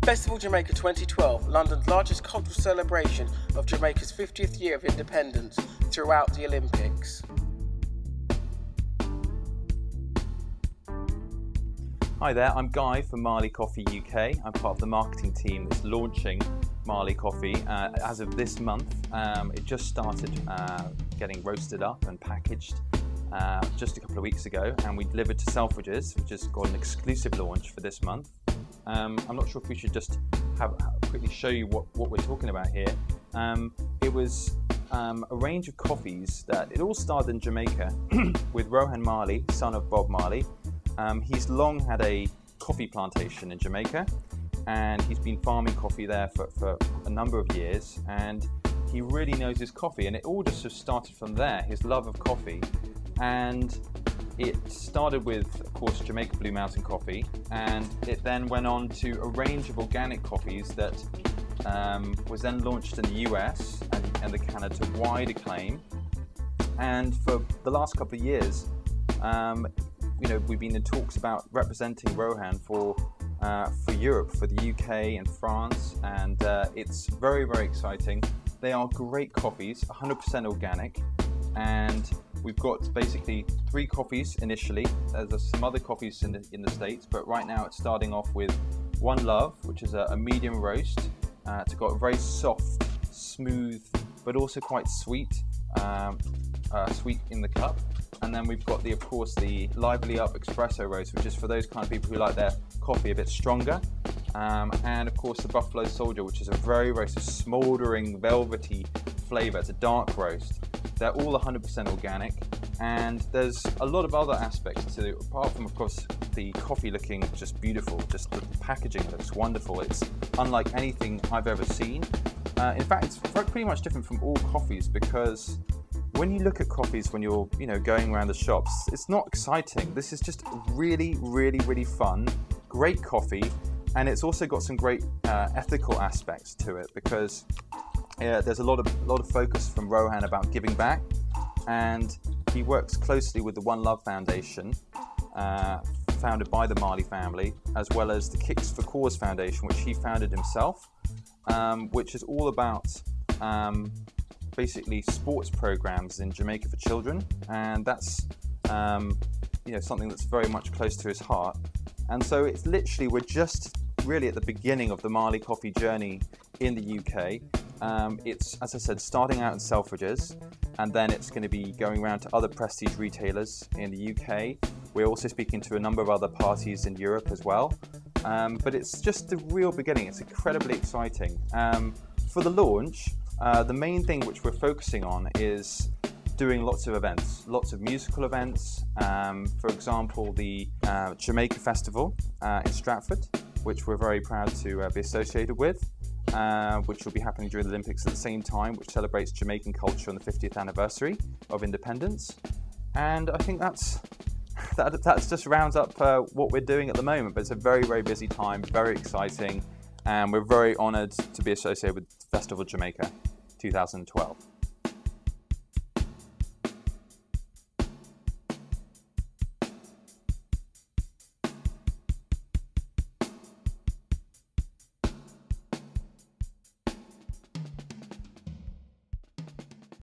Festival Jamaica 2012, London's largest cultural celebration of Jamaica's 50th year of independence throughout the Olympics. Hi there, I'm Guy from Marley Coffee UK. I'm part of the marketing team that's launching Marley Coffee. As of this month, it just started getting roasted up and packaged just a couple of weeks ago, and we delivered to Selfridges, which has got an exclusive launch for this month. I'm not sure if we should just quickly show you what we're talking about here. It was a range of coffees that it all started in Jamaica with Rohan Marley, son of Bob Marley. He's long had a coffee plantation in Jamaica, and he's been farming coffee there for a number of years, and he really knows his coffee, and it all just sort of started from there, his love of coffee. And it started with, of course, Jamaica Blue Mountain coffee, and it then went on to a range of organic coffees that was then launched in the US and the Canada to wide acclaim. And for the last couple of years, we've been in talks about representing Rohan for Europe, for the UK and France, and it's very, very exciting. They are great coffees, 100% organic, and we've got basically 3 coffees initially. There's some other coffees in the States, but right now it's starting off with One Love, which is a medium roast. It's got a very soft, smooth, but also quite sweet, sweet in the cup. And then we've got of course, the Lively Up Espresso roast, which is for those kind of people who like their coffee a bit stronger. And of course the Buffalo Soldier, which is a very, very smouldering, velvety flavour. It's a dark roast. They're all 100% organic, and there's a lot of other aspects to it, apart from, of course, the coffee looking just beautiful. Just the packaging looks wonderful. It's unlike anything I've ever seen. In fact, it's pretty much different from all coffees, because when you look at coffees when you're going around the shops, it's not exciting. This is just really, really, really fun, great coffee, and it's also got some great ethical aspects to it, because there's a lot of focus from Rohan about giving back, and he works closely with the One Love Foundation, founded by the Marley family, as well as the Kicks for Cause Foundation, which he founded himself, which is all about basically sports programs in Jamaica for children, and that's something that's very much close to his heart. And so it's literally, we're just really at the beginning of the Marley Coffee journey in the UK. It's, as I said, starting out in Selfridges, and then it's going to be going around to other prestige retailers in the UK. We're also speaking to a number of other parties in Europe as well. But it's just the real beginning. It's incredibly exciting. For the launch, the main thing which we're focusing on is doing lots of events, lots of musical events. For example, the Jamaica Festival in Stratford, which we're very proud to be associated with, which will be happening during the Olympics at the same time, which celebrates Jamaican culture on the 50th anniversary of independence. And I think that just rounds up what we're doing at the moment. But it's a very, very busy time, very exciting, and we're very honoured to be associated with Festival Jamaica 2012.